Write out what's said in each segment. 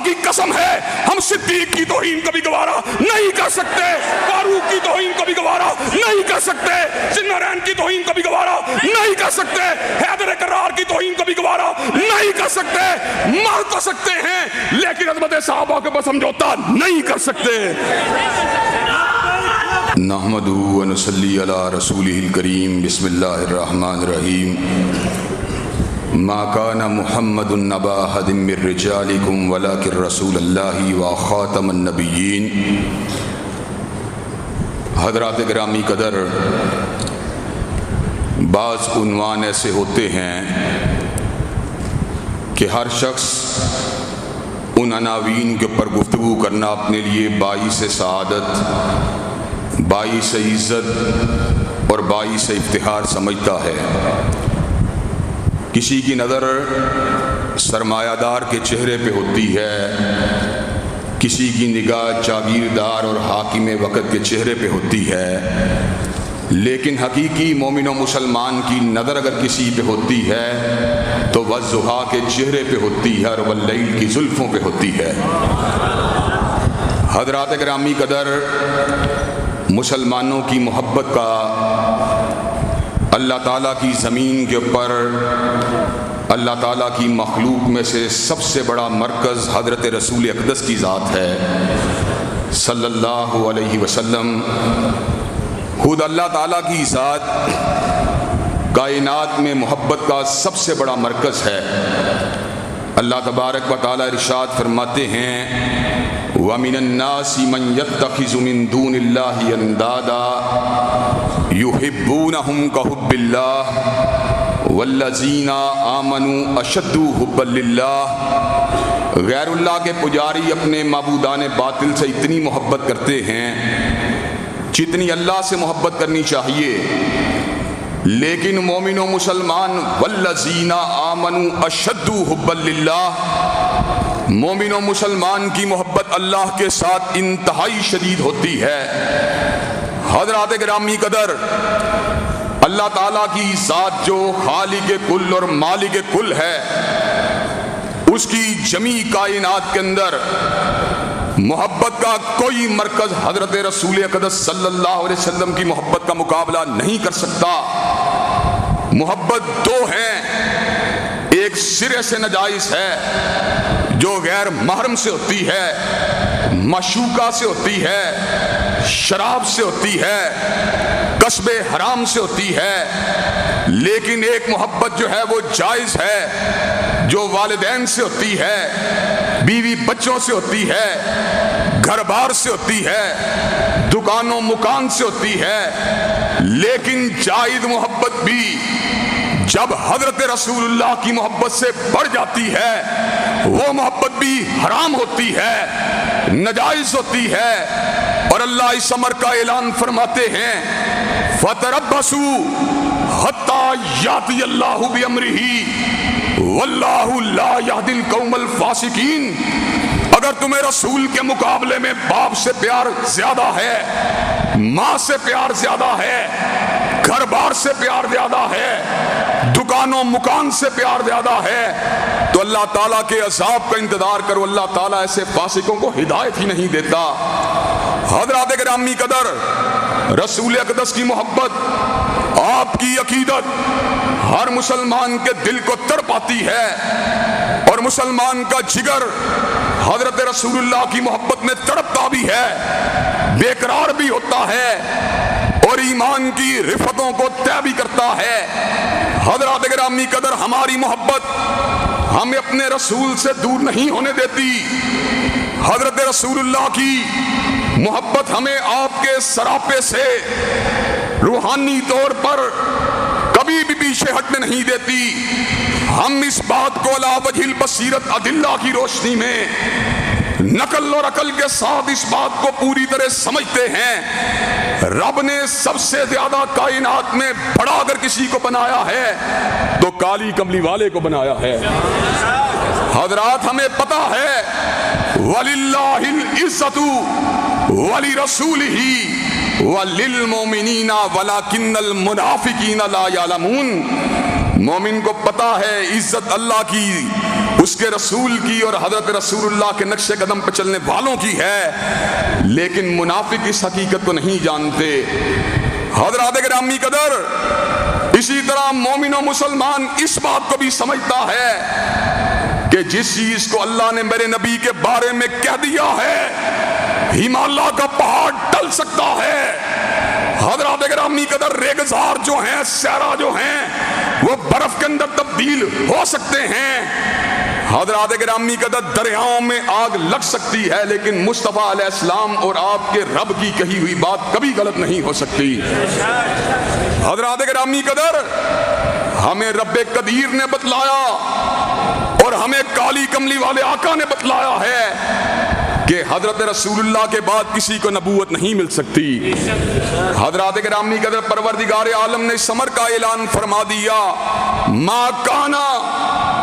کی قسم ہے ہم صدیق کی توہین کبھی گوارا نہیں کر سکتے، فاروق کی توہین کبھی گوارا نہیں کر سکتے، ذوالنورین کی توہین کبھی گوارا نہیں کر سکتے، حیدر کرار کی توہین کبھی گوارا نہیں کر سکتے۔ مار تو سکتے ہیں لیکن عظمت صحابہ کے اوپر سمجھوتا نہیں کر سکتے۔ نحمدہ و نصلی علی رسولہ الکریم، بسم اللہ الرحمن الرحیم۔ ما کان محمد نبا احد من رجالکم ولکن رسول اللہ و خاتم النبیین۔ حضرات گرامی قدر، بعض عنوان ایسے ہوتے ہیں کہ ہر شخص ان عناوین کے اوپر گفتگو کرنا اپنے لیے باعث سعادت، باعث عزت اور باعث افتخار سمجھتا ہے۔ کسی کی نظر سرمایہ دار کے چہرے پہ ہوتی ہے، کسی کی نگاہ جاگیردار اور حاکم وقت کے چہرے پہ ہوتی ہے، لیکن حقیقی مومن و مسلمان کی نظر اگر کسی پہ ہوتی ہے تو والضحیٰ کے چہرے پہ ہوتی ہے اور واللیل کی زلفوں پہ ہوتی ہے۔ حضرات گرامی قدر، مسلمانوں کی محبت کا اللہ تعالیٰ کی زمین کے اوپر، اللہ تعالیٰ کی مخلوق میں سے سب سے بڑا مرکز حضرت رسول اقدس کی ذات ہے صلی اللہ علیہ وسلم۔ خود اللہ تعالیٰ کی ذات کائنات میں محبت کا سب سے بڑا مرکز ہے۔ اللہ تبارک و تعالیٰ ارشاد فرماتے ہیں وَمِنَ النَّاسِ مَن يَتَّخِذُ مِن دُونِ اللَّهِ أَندَادًا يُحِبُّونَهُمْ كَحُبِّ اللَّهِ وَالَّذِينَ آمَنُوا أَشَدُّ حُبًّا لِلَّهِ۔ غیر اللہ کے پجاری اپنے معبودان باطل سے اتنی محبت کرتے ہیں جتنی اللہ سے محبت کرنی چاہیے، لیکن مومن و مسلمان والذین آمنوا اشد حبا للہ، مومن و مسلمان کی محبت اللہ کے ساتھ انتہائی شدید ہوتی ہے۔ حضرات گرامی قدر، اللہ تعالیٰ کی ذات جو خالق کل اور مالک کل ہے، اس کی جمیع کائنات کے اندر محبت کا کوئی مرکز حضرت رسول اقدس صلی اللہ علیہ وسلم کی محبت کا مقابلہ نہیں کر سکتا۔ محبت دو ہیں، ایک سرے سے ناجائز ہے جو غیر محرم سے ہوتی ہے، معشوقہ سے ہوتی ہے، شراب سے ہوتی ہے، کسب حرام سے ہوتی ہے، لیکن ایک محبت جو ہے وہ جائز ہے جو والدین سے ہوتی ہے، بیوی بچوں سے ہوتی ہے، گھر بار سے ہوتی ہے، دکانوں مکان سے ہوتی ہے، لیکن جائز محبت بھی جب حضرت رسول اللہ کی محبت سے بڑھ جاتی ہے وہ محبت بھی حرام ہوتی ہے، ناجائز ہوتی ہے۔ اور اللہ اس امر کا اعلان فرماتے ہیں فَتَرَبَّصُوا حَتَّى يَأْتِيَ اللَّهُ بِأَمْرِهِ وَاللَّهُ لَا يَهْدِي الْقَوْمَ الْفَاسِقِينَ۔ اگر تمہیں رسول کے مقابلے میں باپ سے پیار زیادہ ہے، ماں سے پیار زیادہ ہے، گھر بار سے پیار زیادہ ہے، دکانوں مکان سے پیار زیادہ ہے، تو اللہ تعالیٰ کے عذاب کا انتظار کرو۔ اللہ تعالیٰ ایسے فاسقوں کو ہدایت ہی نہیں دیتا۔ حضرات گرامی قدر، رسول اقدس کی محبت، آپ کی عقیدت ہر مسلمان کے دل کو تڑپاتی ہے، اور مسلمان کا جگر حضرت رسول اللہ کی محبت میں تڑپتا بھی ہے، بے قرار بھی ہوتا ہے، اور ایمان کی رفتوں کو طے بھی کرتا ہے۔ حضرات گرامی قدر، ہماری محبت ہمیں اپنے رسول سے دور نہیں ہونے دیتی۔ حضرت رسول اللہ کی محبت ہمیں آپ کے سراپے سے روحانی طور پر کبھی بھی پیچھے ہٹنے نہیں دیتی۔ ہم اس بات کو علی وجہ البصیرت ادلہ کی روشنی میں نقل اور عقل کے ساتھ اس بات کو پوری طرح سمجھتے ہیں، رب نے سب سے زیادہ کائنات میں بڑا اگر کسی کو بنایا ہے تو کالی کملی والے کو بنایا ہے۔ حضرات، ہمیں پتا ہے وَلِلَّهِ الْعِزَّةُ وَلِرَسُولِهِ وَلِلْمُؤْمِنِينَ وَلَكِنَّ الْمُنَافِقِينَ لَا يَعْلَمُونَ۔ مومن کو پتا ہے عزت اللہ کی اس کے رسول کی اور حضرت رسول اللہ کے نقش قدم پہ چلنے والوں کی ہے، لیکن منافق اس حقیقت کو نہیں جانتے۔ حضرات گرامی قدر، اسی طرح مومن و مسلمان اس بات کو بھی سمجھتا ہے کہ جس چیز کو اللہ نے میرے نبی کے بارے میں کہہ دیا ہے، ہمالیہ کا پہاڑ ٹل سکتا ہے۔ حضرات گرامی قدر، ریگزار جو ہیں، صحرا جو ہیں، وہ برف کے اندر تبدیل ہو سکتے ہیں۔ حضرات گرامی قدر، دریاؤں میں آگ لگ سکتی ہے، لیکن مصطفیٰ علیہ السلام اور آپ کے رب کی کہی ہوئی بات کبھی غلط نہیں ہو سکتی۔ حضرات گرامی قدر، ہمیں رب قدیر نے بتلایا اور ہمیں کالی کملی والے آقا نے بتلایا ہے کہ حضرت رسول اللہ کے بعد کسی کو نبوت نہیں مل سکتی۔ حضرات گرامی قدر، پروردگار عالم نے اس امر کا اعلان فرما دیا، ما کانا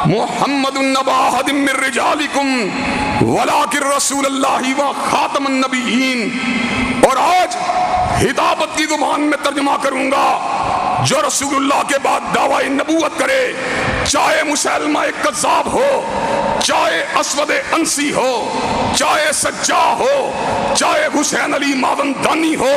محمد نبا احد من رجالکم ولکن رسول اللہ و خاتم النبیین۔ اور آج ہدایت کی زبان میں ترجمہ کروں گا، جو رسول اللہ کے بعد دعوی نبوت کرے، چاہے مسلمہ کذاب ہو، چاہے اسود انسی ہو، چاہے سجاع ہو، چاہے حسین علی مازندانی ہو،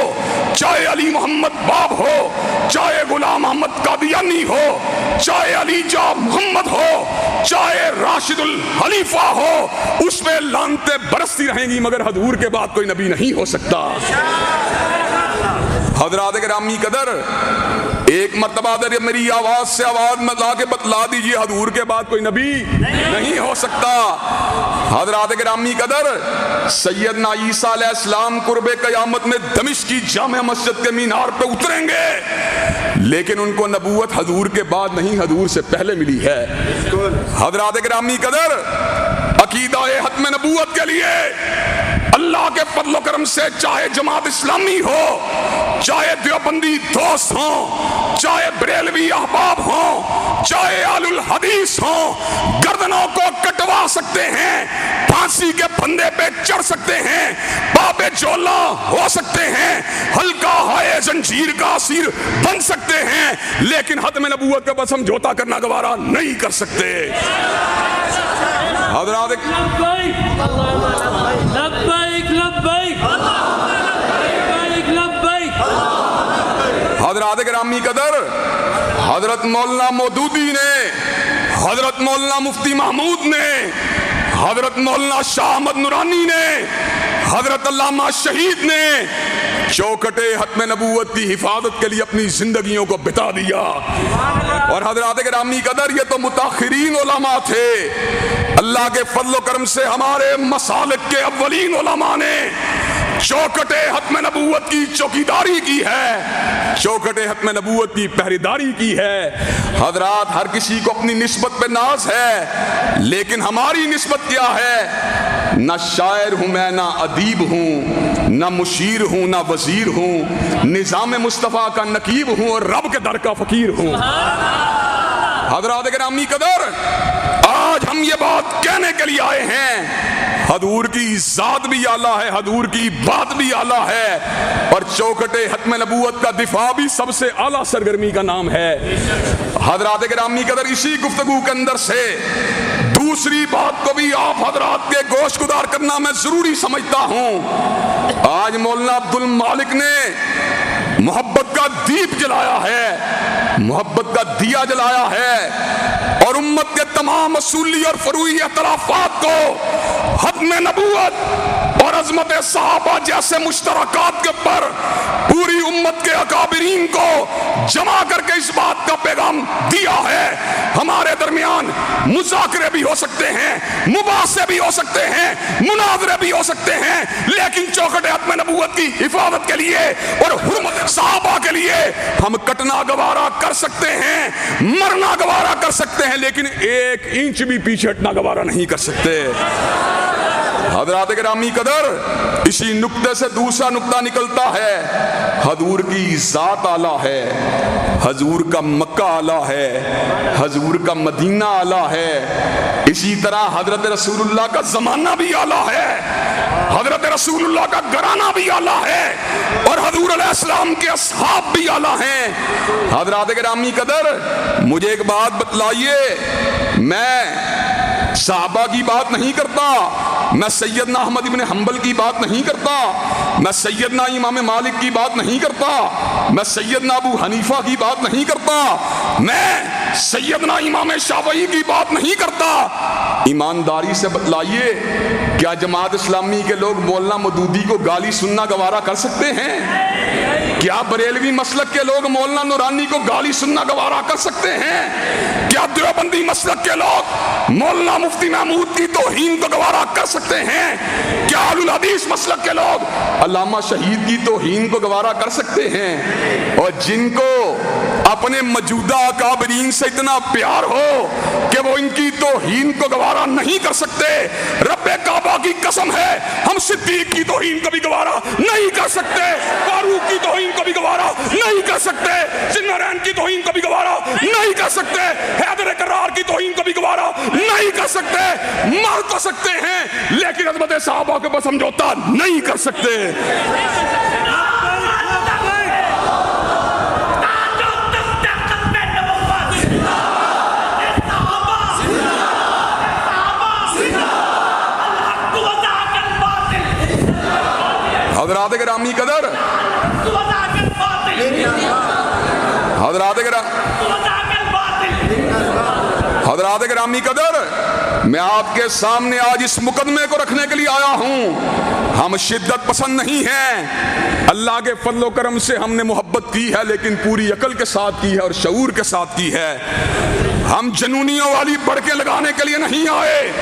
چاہے علی محمد باب ہو، چاہے غلام احمد قادیانی ہو، چاہے علی جا محمد ہو، چاہے راشد الخلیفہ ہو، اس پہ لعنتیں برستی رہیں گی، مگر حضور کے بعد کوئی نبی نہیں ہو سکتا۔ حضرات گرامی قدر، ایک مرتبہ در میری آواز سے آواز میں لا کے بتلا دیجئے، حضور کے بعد کوئی نبی نہیں ہو سکتا۔ حضرات گرامی قدر، سیدنا عیسیٰ علیہ السلام قرب قیامت میں دمشق کی جامع مسجد کے مینار پہ اتریں گے، لیکن ان کو نبوت حضور کے بعد نہیں، حضور سے پہلے ملی ہے۔ حضرات گرامی قدر، عقیدہ ختم نبوت کے لیے اللہ کے فضل و کرم سے چاہے جماعت اسلامی ہو، چاہے دیوبندی دوست ہوں، چاہے بریلوی احباب ہوں، چاہے اہل الحدیث ہوں، گردنوں کو کٹوا سکتے ہیں، پھانسی کے پھندے پہ چڑھ سکتے ہیں، باب جولا ہو سکتے ہیں، ہلکا ہائے زنجیر کا اسیر بن سکتے ہیں، لیکن ختم نبوت کا بس سمجھوتا کرنا گوارا نہیں کر سکتے۔ حضرات لبیک لبیک لبیک لبیک لبیک۔ حضرات گرامی قدر، حضرت مولانا مودودی نے، حضرت مولانا مفتی محمود نے، حضرت مولانا شاہ احمد نورانی نے، حضرت علامہ شہید نے چوکٹے ختم نبوت کی حفاظت کے لیے اپنی زندگیوں کو بتا دیا۔ اور حضرات گرامی قدر، یہ تو متاخرین علماء تھے، اللہ کے فضل و کرم سے ہمارے مسالک کے اولین علماء نے چوکٹے ختم نبوت کی چوکیداری کی ہے، چوکٹے ختم نبوت کی پہریداری کی ہے۔ حضرات، ہر کسی کو اپنی نسبت پہ ناز ہے، لیکن ہماری نسبت کیا ہے؟ نہ شاعر ہوں میں، نہ ادیب ہوں، نہ مشیر ہوں، نہ وزیر ہوں، نظام مصطفیٰ کا نقیب ہوں اور رب کے در کا فقیر ہوں۔ حضرات گرامی قدر، آج ہم یہ بات کہنے کے لیے آئے ہیں، حضور کی ذات بھی اعلیٰ ہے، حضور کی بات بھی اعلیٰ ہے، اور چوکٹے ختم نبوت کا دفاع بھی سب سے اعلیٰ سرگرمی کا نام ہے۔ حضرات گرامی قدر، اسی گفتگو کے اندر سے دوسری بات کو بھی آپ حضرات کے گوش گزار کرنا میں ضروری سمجھتا ہوں۔ آج مولانا عبد المالک نے محبت کا دیپ جلایا ہے، محبت کا دیا جلایا ہے، اور امت کے تمام اصولی اور فروعی اختلافات کو ختم نبوت اور عظمت صحابہ جیسے مشترکات کے پر پوری امت کے اکابرین کو جمع کر کے اس بات کا پیغام دیا ہے۔ ہمارے درمیان مذاکرے بھی ہو سکتے ہیں، مباحثے بھی ہو سکتے ہیں، مناظرے بھی ہو سکتے ہیں، لیکن چوکھٹ ختم نبوت کی حفاظت کے لیے اور حرمت صحابہ کے لیے ہم کٹنا گوارا کر سکتے ہیں، مرنا گوارا کر سکتے ہیں، لیکن ایک انچ بھی پیچھے ہٹنا گوارا نہیں کر سکتے۔ حضرات گرامی قدر، اسی نقطے سے دوسرا نقطہ نکلتا ہے، حضور کی ذات اعلیٰ ہے، حضور کا مکہ اعلیٰ ہے، حضور کا مدینہ اعلیٰ ہے، اسی طرح حضرت رسول اللہ کا زمانہ بھی اعلیٰ ہے، حضرت رسول اللہ کا گھرانہ بھی اعلیٰ ہے، اور حضور علیہ السلام کے اصحاب بھی اعلیٰ ہیں۔ حضرات گرامی قدر، مجھے ایک بات بتلائیے، میں صحابہ کی بات نہیں کرتا، میں سیدنا احمد ابن حنبل کی بات نہیں کرتا، میں سیدنا امام مالک کی بات نہیں کرتا، میں سیدنا ابو حنیفہ کی بات نہیں کرتا، میں سیدنا امام شافعی کی بات نہیں کرتا۔ ایمانداری سے بتلائیے، کیا جماعت اسلامی کے لوگ مولانا مودودی کو گالی سننا گوارا کر سکتے ہیں؟ کیا بریلوی مسلک کے لوگ مولانا نورانی کو گالی سننا گوارا کر سکتے ہیں؟ کیا دیوبندی مسلک کے لوگ مولانا مفتی محمود کی توہین کو گوارا کر سکتے ہیں؟ کیا اہل الحدیث مسلک کے لوگ علامہ شہید کی توہین کو گوارا کر سکتے ہیں؟ اور جن کو اپنے موجودہ اکابرین سے اتنا پیار ہو کہ وہ ان کی توہین کو گوارا نہیں کر سکتے، رب کعبہ کی قسم ہے ہم صدیق کی توہین کو بھی گوارا نہیں کر سکتے، فاروق کی توہین کو بھی گوارا نہیں کر سکتے، ذوالنورین کی توہین کو بھی گوارا نہیں کر سکتے، حیدر کرار کی توہین کو بھی گوارا نہیں کر سکتے۔ مر تو سکتے ہیں لیکن عظمت صحابہ کے اوپر سمجھوتا نہیں کر سکتے۔ حضرات گرامی قدر، حضرات گرامی قدر، میں آپ کے سامنے آج اس مقدمے کو رکھنے کے لیے آیا ہوں۔ ہم شدت پسند نہیں ہیں، اللہ کے فضل و کرم سے ہم نے محبت کی ہے لیکن پوری عقل کے ساتھ کی ہے اور شعور کے ساتھ کی ہے۔ ہم جنونیوں والی بڑکیں لگانے کے لیے نہیں آئے،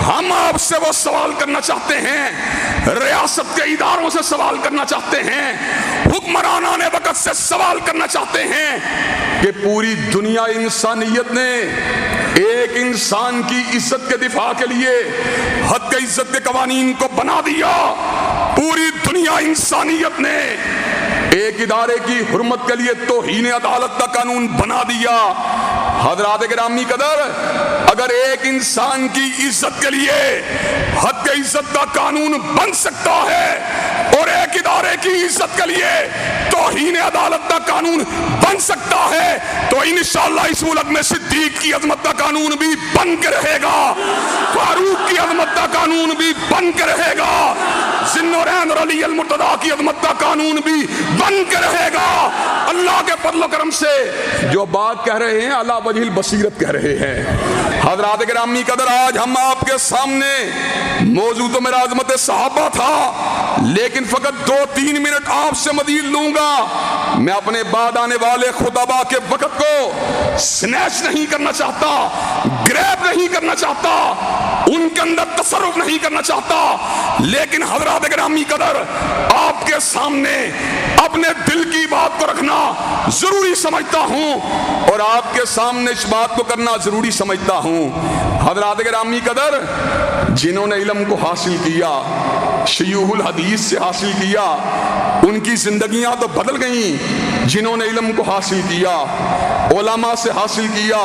ہم آپ سے وہ سوال کرنا چاہتے ہیں، ریاست کے اداروں سے سوال کرنا چاہتے ہیں، حکمرانان وقت سے سوال کرنا چاہتے ہیں کہ پوری دنیا انسانیت نے ایک انسان کی عزت کے دفاع کے لیے حد عزت کے قوانین کو بنا دیا، پوری دنیا انسانیت نے ایک ادارے کی حرمت کے لیے توہین عدالت کا قانون بنا دیا۔ حضرات گرامی قدر، اگر ایک انسان کی عزت کے لیے حد عزت کا قانون بن سکتا ہے اور ایک ادارے کی عزت کے لیے توہین عدالت کا قانون بن سکتا ہے تو انشاءاللہ اس ملک میں صدیق کی عظمت کا قانون بھی بن کے رہے گا، فاروق کی عظمت کا قانون بھی بن کے رہے گا، ذوالنورین اور علی المرتضیٰ کی عظمت کا قانون بھی بن کے رہے گا۔ اللہ کے فضل و کرم سے جو بات کہہ رہے ہیں علی وجہ البصیرت کہہ رہے ہیں۔ حضرات گرامی قدر، آج ہم آپ کے سامنے موضوع تو میرا عظمت صحابہ تھا لیکن فقط 2-3 منٹ آپ سے مزید لوں گا۔ میں اپنے بعد آنے والے خطباء کے وقت کو سنیچ نہیں کرنا چاہتا، گریب نہیں کرنا چاہتا، ان کے اندر تصرف نہیں کرنا چاہتا، لیکن حضرات گرامی قدر آپ کے سامنے اپنے دل کی بات کو رکھنا ضروری سمجھتا ہوں اور آپ کے سامنے اس بات کو کرنا ضروری سمجھتا ہوں۔ حضرات گرامی قدر، جنہوں نے علم کو حاصل کیا، شیوخ الحدیث سے حاصل کیا، ان کی زندگیاں تو بدل گئیں۔ جنہوں نے علم کو حاصل کیا، علماء سے حاصل کیا،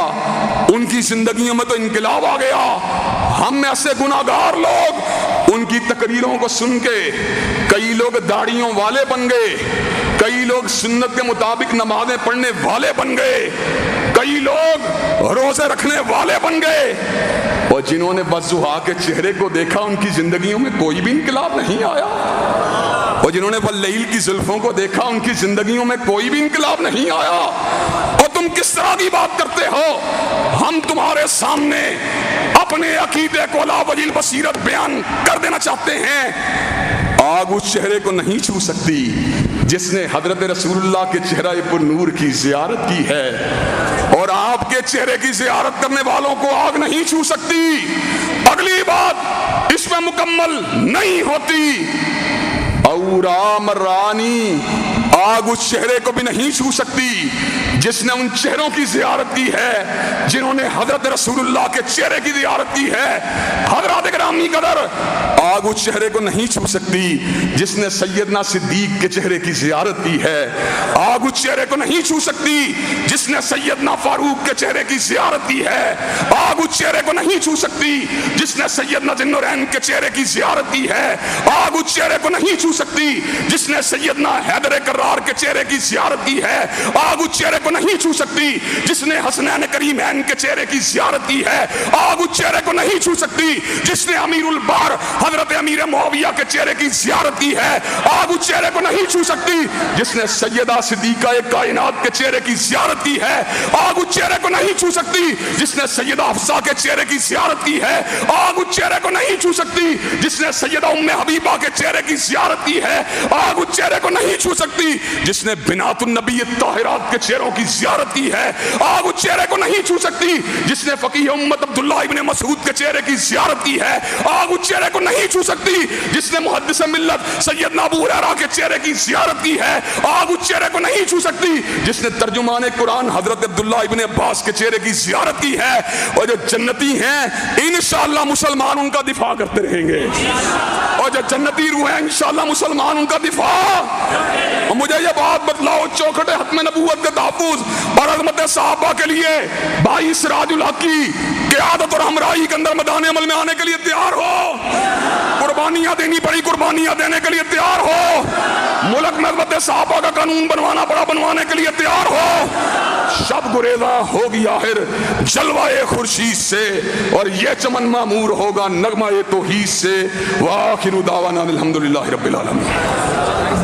ان کی زندگیوں میں تو انقلاب آ گیا۔ ہم ایسے گناہگار لوگ ان کی تقریروں کو سن کے کئی لوگ داڑھیوں والے بن گئے، کئی لوگ سنت کے مطابق نمازیں پڑھنے والے بن گئے، کئی لوگ روزے رکھنے والے بن گئے، اور جنہوں نے والضحیٰ کے چہرے کو دیکھا ان کی زندگیوں میں کوئی بھی انقلاب نہیں آیا، اور جنہوں نے واللیل کی زلفوں کو دیکھا ان کی زندگیوں میں کوئی بھی انقلاب نہیں آیا۔ اور تم کس طرح کی بات کرتے ہو؟ ہم تمہارے سامنے اپنے عقیدے کو علی وجہ البصیرت بیان کر دینا چاہتے ہیں۔ آگ اس چہرے کو نہیں چھو سکتی جس نے حضرت رسول اللہ کے چہرہ پر نور کی زیارت کی ہے، اور آپ کے چہرے کی زیارت کرنے والوں کو آگ نہیں چھو سکتی۔ اگلی بات اس میں مکمل نہیں ہوتی، اورا مرانی، آگ اس چہرے کو بھی نہیں چھو سکتی جس نے ان چہروں کی زیارت کی ہے جنہوں نے حضرت رسول اللہ کے چہرے کی زیارت کی ہے۔ حضرات گرامی قدر، آگ اس چہرے کو نہیں چھو سکتی جس نے سیدنا صدیق کے چہرے کی زیارت کی ہے، آگ اس چہرے کو نہیں چھو سکتی جس نے سیدنا فاروق کے چہرے کی زیارت کی ہے، آگ اس چہرے کو نہیں چھو سکتی جس نے سیدنا ذوالنورین کے چہرے کی زیارت کی ہے، آگ اس چہرے کو نہیں چھو سکتی جس نے سیدنا حیدر کرار کے چہرے کی زیارت کی ہے، آگ اس چہرے کو نہیں چھو سکتی جس نے حسنین کریمین کے چہرے کی زیارت کی ہے، آگ اس چہرے کو نہیں چھو سکتی جس نے امیر البحر حضرت امیر معاویہ کے چہرے کی زیارت کی ہے، آگ اس چہرے کو نہیں چھو سکتی جس نے سیدہ صدیقہ کائنات کے چہرے کی زیارت کی ہے، آگ اس چہرے کو نہیں چھو سکتی جس نے سیدہ حفصہ کے چہرے کی زیارت کی ہے، آگ اس چہرے کو نہیں چھو سکتی جس نے سیدہ ام حبیبہ کے چہرے کی زیارت کی ہے، آگ اس چہرے کو نہیں چھو سکتی جس نے بنات النبی الطاہرات کے چہروں کی زیارت کی ہے، آگ اس چہرے کو نہیں چھو سکتی جس نے فقیہ امت عبداللہ ابن مسعود کے چہرے کی زیارت کی ہے، آگ اس چہرے کو نہیں چھو سکتی جس نے محدث ملت سیدنا ابو ہریرہ کے چہرے کی زیارت کی ہے، آگ اس چہرے کو نہیں چھو سکتی جس نے ترجمان قرآن حضرت عبداللہ ابن عباس کے چہرے کی زیارت کی ہے۔ اور جو جنتی ہیں انشاءاللہ مسلمان ان کا دفاع کرتے رہیں گے، اور جو جنتی روح ہیں انشاءاللہ مسلمان ان کا دفاع۔ اور مجھے یہ بات بتلاؤ، چوکھٹ ختم نبوت کے تحفظ اور عظمت صحابہ کے لیے بھائی سراج الحق کی قیادت اور ہمراہی کے اندر میدان عمل میں آنے کے لیے تیار ہو؟ قربانیاں دینی پڑی، قربانیاں دینے کے لیے تیار ہو؟ ملک میں عظمت صحابہ کا قانون بنوانا پڑا، بنوانے کے لیے تیار ہو؟ شب گریزاں ہوگی آخر جلوہ خورشید سے، اور یہ چمن معمور ہوگا نغمہ توحید سے۔ وآخر دعوانا الحمدللہ رب العالمین۔